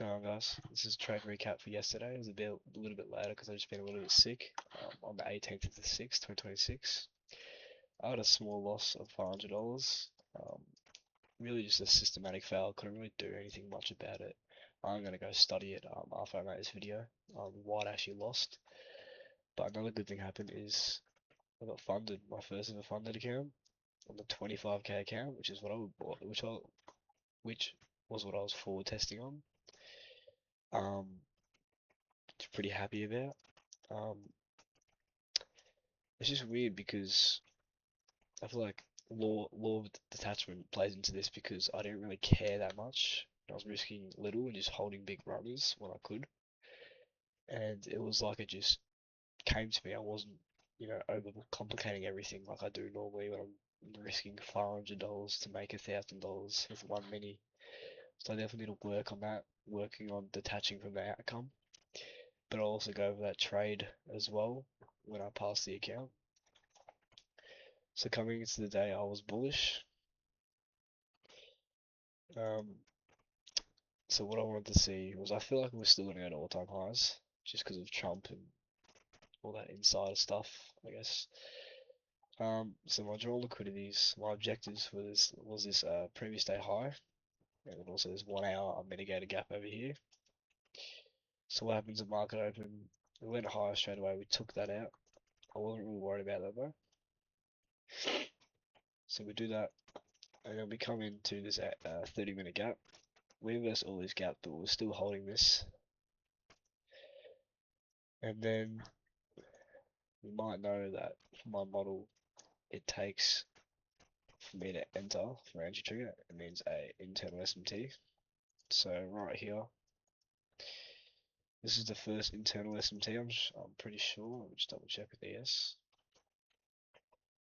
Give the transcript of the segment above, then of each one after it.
going on, guys? This is trade recap for yesterday. It was a little bit later because I just been a little bit sick. On the 18th of the 6th, 2026, I had a small loss of $500. Really just a systematic fail. Couldn't really do anything much about it. I'm gonna go study it after I make this video on why I actually lost. But another good thing happened is I got funded, my first ever funded account on the 25k account, which is what I would bought, which was what I was forward testing on. Pretty happy about. Um, it's just weird because I feel like law of detachment plays into this because I didn't really care that much. I was risking little and just holding big runners when I could, and it was like it just came to me. I wasn't, over complicating everything like I do normally when I'm risking $500 to make $1,000 with one mini. So I definitely need to work on that, working on detaching from the outcome. But I'll also go over that trade as well when I pass the account. So coming into the day, I was bullish. Um, so what I wanted to see was I feel like we're still going to go to all-time highs just because of Trump and all that insider stuff, I guess. So my draw liquidities, my objectives was this previous day high, and then also this 1 hour mitigated gap over here. So what happens at market open? We went higher straight away. We took that out. I wasn't really worried about that though. So we do that, and then we come into this 30-minute gap. We inverse all these gaps, but we're still holding this. And then you might know that for my model, it takes for me to enter for entry trigger, it means a internal SMT. So right here, this is the first internal SMT. I'm pretty sure. Let me just double check with ES.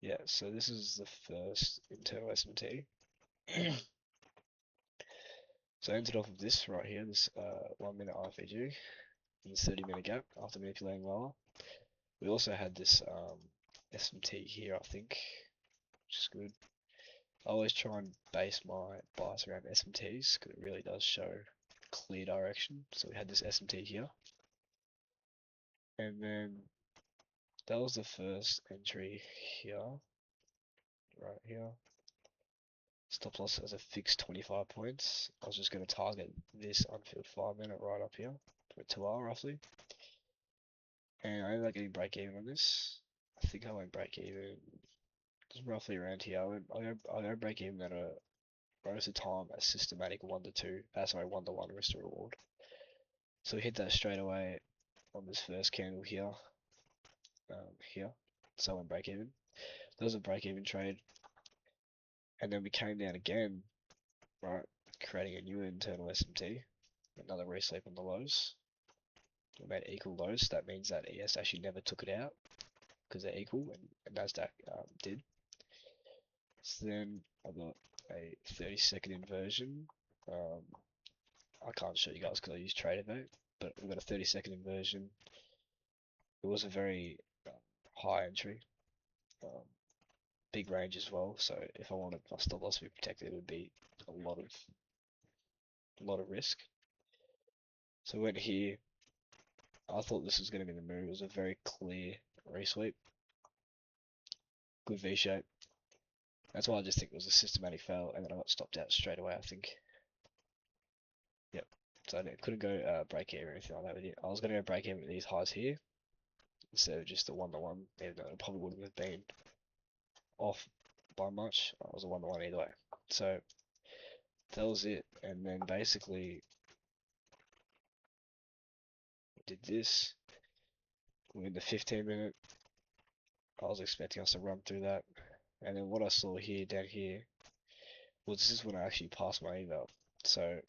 Yeah, so this is the first internal SMT. So I entered off of this right here, this 1 minute IFEG in the 30-minute gap after manipulating lower. We also had this SMT here, I think, which is good. I always try and base my bias around SMTs because it really does show clear direction. So we had this SMT here, and then that was the first entry here, right here. Stop loss as a fixed 25 points. I was just going to target this unfilled 5 minute right up here for a 2 hour roughly. And I ended up getting break even on this. I think I went break even just roughly around here. I'll go break even at a most of the time a systematic 1 to 2, sorry, 1 to 1 risk to reward. So we hit that straight away on this first candle here, here. So I went break even. That was a break even trade, and then we came down again, right, creating a new internal SMT, another resleep on the lows. We made equal lows. That means that ES actually never took it out because they're equal, and Nasdaq did. So then I got a 30-second inversion. I can't show you guys because I use TraderVate, but we got a 30-second inversion. It was a very high entry, um, big range as well. So if I wanted my stop loss to be protected, it would be a lot of risk. So I went here. I thought this was going to be the move. It was a very clear resweep, good V shape. That's why I just think it was a systematic fail, and then I got stopped out straight away. I think. Yep. So I couldn't go break even or anything like that with it. I was going to go break even at these highs here instead of just the 1 to 1, even though it probably wouldn't have been off by much. I was a 1 to 1 either way. So that was it. And then basically did this. We're in the 15-minute. I was expecting us to run through that. And then what I saw here, down here, well, this is when I actually passed my eval. So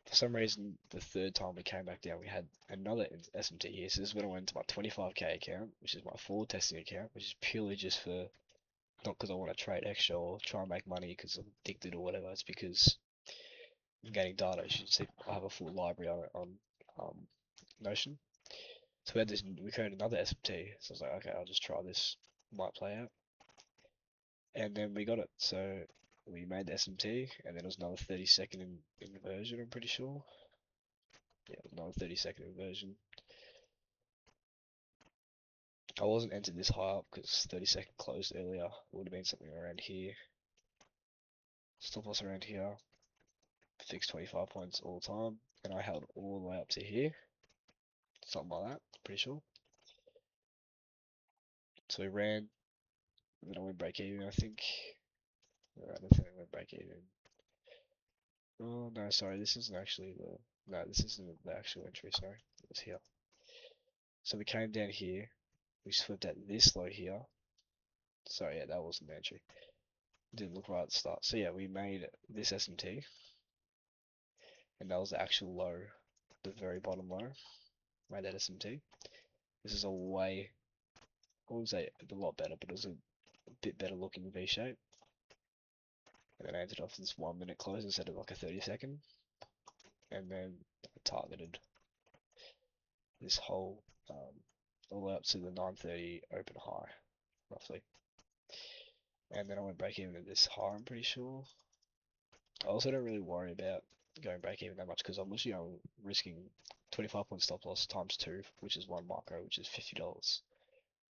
for some reason, the third time we came back down, we had another SMT here. So this is when I went into my 25k account, which is my forward testing account, which is purely just for, not because I want to trade extra or try and make money because I'm addicted or whatever. It's because I'm getting data. You should see I have a full library on Notion. So we had this, we created another SMT. So I was like, okay, I'll just try this. Might play out. And then we got it. So we made the SMT, and then it was another 30-second inversion, I'm pretty sure. Yeah, another 30-second inversion. I wasn't entered this high up because 30-second closed earlier. It would have been something around here. Stop loss around here. Fixed 25 points all the time, and I held all the way up to here. Something like that, pretty sure. So we ran, and then I went break even, I think. I don't think I went break even. Oh no, sorry, this isn't actually the. No, this isn't the actual entry, sorry. It was here. So we came down here, we flipped at this low here. So yeah, that wasn't the entry. Didn't look right at the start. So yeah, we made this SMT, and that was the actual low, the very bottom low. Made that SMT. This is a way, I wouldn't say a lot better, but it was a bit better looking V shape. And then I ended off this 1 minute close instead of like a 30-second. And then I targeted this whole all the way up to the 9:30 open high, roughly. And then I went break even at this high, I'm pretty sure. I also don't really worry about going break even that much because I'm literally risking 25 point stop loss times 2, which is 1 micro, which is $50.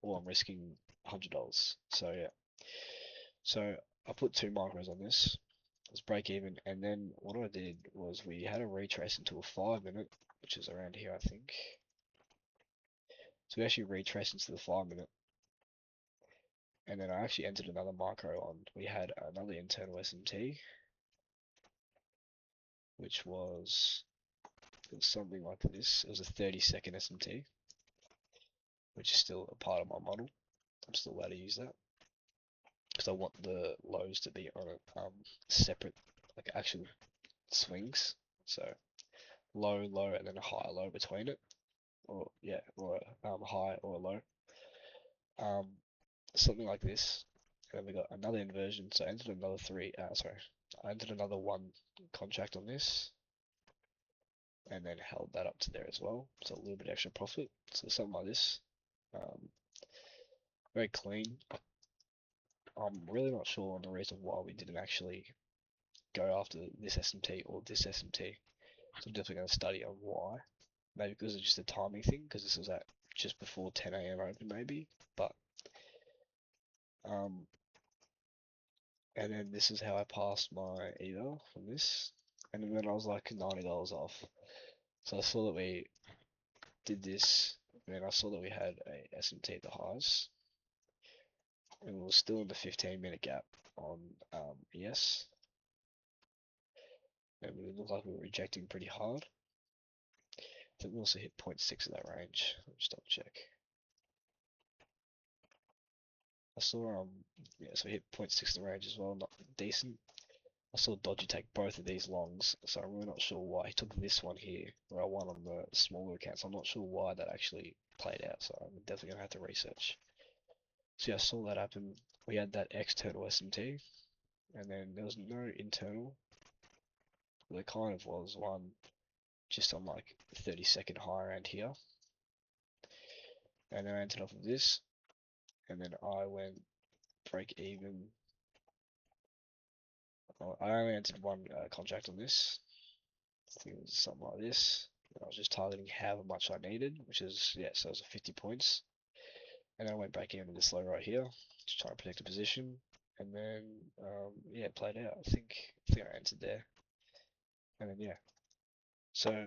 Or I'm risking $100. So yeah. So I put 2 micros on this. Let's break even, and then what I did was we had a retrace into a 5 minute, which is around here, I think. So we actually retraced into the 5 minute, and then I actually entered another micro on. We had another internal SMT, which was, it was something like this. It was a 30-second SMT, which is still a part of my model. I'm still allowed to use that because I want the lows to be on a separate, like actual swings. So low, low, and then a high low between it, or yeah, or a high or a low. Something like this. And then we got another inversion, so I entered another I entered another 1 contract on this, and then held that up to there as well. So a little bit extra profit. So something like this. Um, very clean. I'm really not sure on the reason why we didn't actually go after this SMT or this SMT. So I'm definitely going to study on why. Maybe because it's just a timing thing, because this was at just before 10 a.m. open maybe. But and then this is how I passed my eval from this. And then I was like $90 off. So I saw that we did this, and then I saw that we had a SMT at the highs. And we were still in the 15-minute gap on ES. And we looked like we were rejecting pretty hard. I think we also hit 0.6 of that range. Let me just double check. I saw yeah, so we hit 0.6 of the range as well, not decent. I saw Dodgy take both of these longs, so I'm really not sure why he took this one here, where I won on the smaller accounts. I'm not sure why that actually played out, so I'm definitely gonna have to research. So yeah, I saw that happen. We had that external SMT, and then there was no internal. Well, there kind of was one just on like 30-second high around here, and then I entered off of this, and then I went break even. I only entered 1 contract on this. I think it was something like this. I was just targeting however much I needed, which is, yeah, so it was 50 points. And then I went back into this low right here, just trying to protect the position. And then, yeah, it played out. I think I entered there. And then, yeah. So,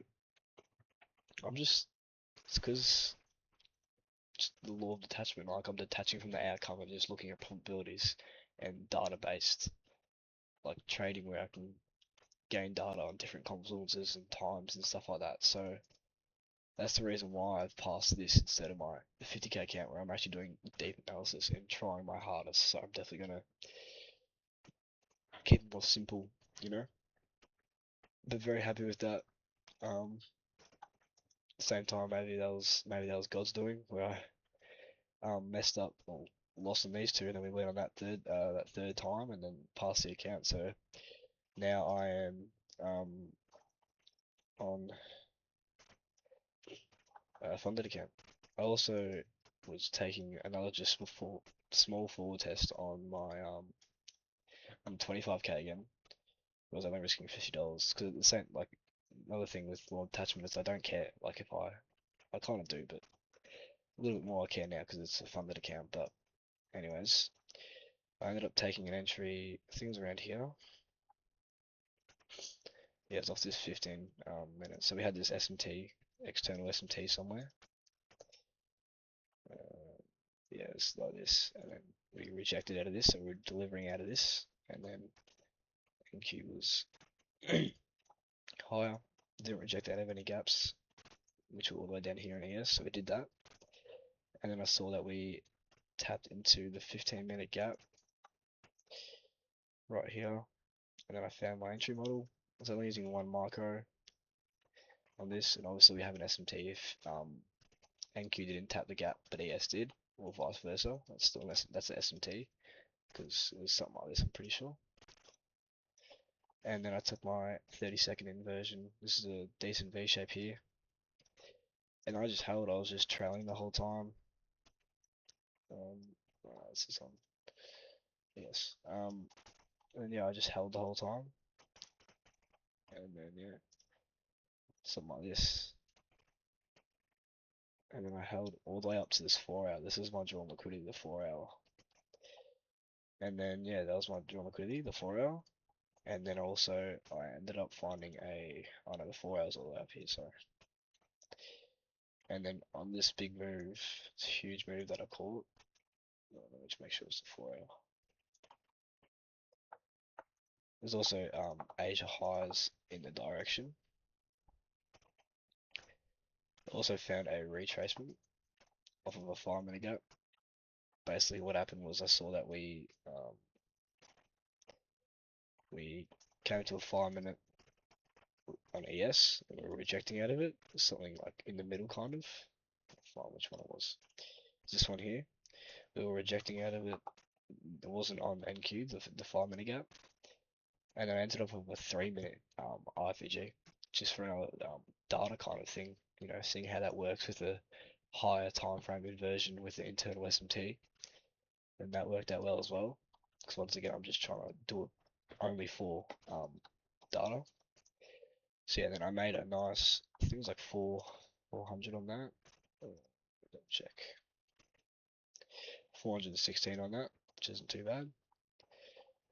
it's because the law of detachment, like I'm detaching from the outcome and just looking at probabilities and data-based, like trading where I can gain data on different confluences and times and stuff like that. So, that's the reason why I've passed this instead of my 50k account where I'm actually doing deep analysis and trying my hardest. So I'm definitely gonna keep it more simple, you know. But very happy with that. Same time, maybe that was God's doing where I messed up or lost on these two, and then we went on that third time, and then passed the account. So now I am on a funded account. I also was taking another just small forward test on my I'm 25k again. Because I'm only risking $50. Because the same, like, another thing with Lord Attachment is I don't care. Like, if I kind of do, but a little bit more I care now because it's a funded account. But anyways, I ended up taking an entry, things around here. Yeah, it's off this 15 minutes. So we had this SMT, external SMT somewhere. Yeah, it's like this, and then we rejected out of this, so we're delivering out of this, and then NQ was higher. Didn't reject out of any gaps, which were all the way down here in ES, so we did that. And then I saw that we tapped into the 15-minute gap right here, and then I found my entry model. I was only using one macro on this, and obviously we have an SMT if NQ didn't tap the gap, but ES did, or vice versa. That's still that's an SMT because it was something like this, I'm pretty sure. And then I took my 30-second inversion. This is a decent V shape here, and I just held. I was just trailing the whole time. This is on. Yes. And yeah, I just held the whole time, and then yeah, something like this. And then I held all the way up to this 4 hour. This is my drawn liquidity, the 4 hour. And then yeah, that was my drawn liquidity, the 4 hour. And then also I ended up finding oh no, the 4 hours all the way up here, sorry. And then on this big move, it's a huge move that I caught. Let me just make sure it's the 4 hour. There's also Asia highs in the direction. Also found a retracement off of a 5-minute gap. Basically, what happened was I saw that we came to a 5-minute on ES and we were rejecting out of it. Something like in the middle, kind of. I forget which one it was. This one here. We were rejecting out of it. It wasn't on NQ, the 5-minute gap. And then I ended up with a 3-minute IFVG, just for another data kind of thing, seeing how that works with a higher time frame inversion with the internal SMT. And that worked out well as well. Because once again, I'm just trying to do it only for data. So yeah, then I made a nice, I think it was like 400 on that. Check. 416 on that, which isn't too bad.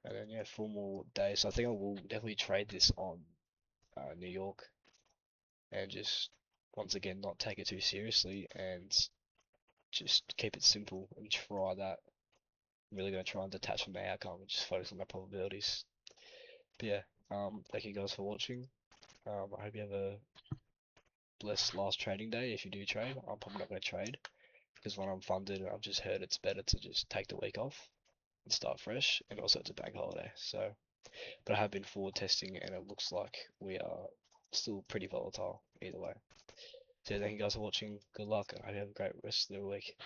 And then yeah, 4 more days. So I think I will definitely trade this on New York and just once again not take it too seriously and just keep it simple and try that. I'm really gonna try and detach from the outcome and just focus on the probabilities. But yeah, thank you guys for watching. I hope you have a blessed last trading day if you do trade. I'm probably not gonna trade because when I'm funded, I've just heard it's better to just take the week off and start fresh, and also it's a bank holiday. So, but I have been forward testing, and it looks like we are still pretty volatile either way. So thank you guys for watching. Good luck, and I hope you have a great rest of the week.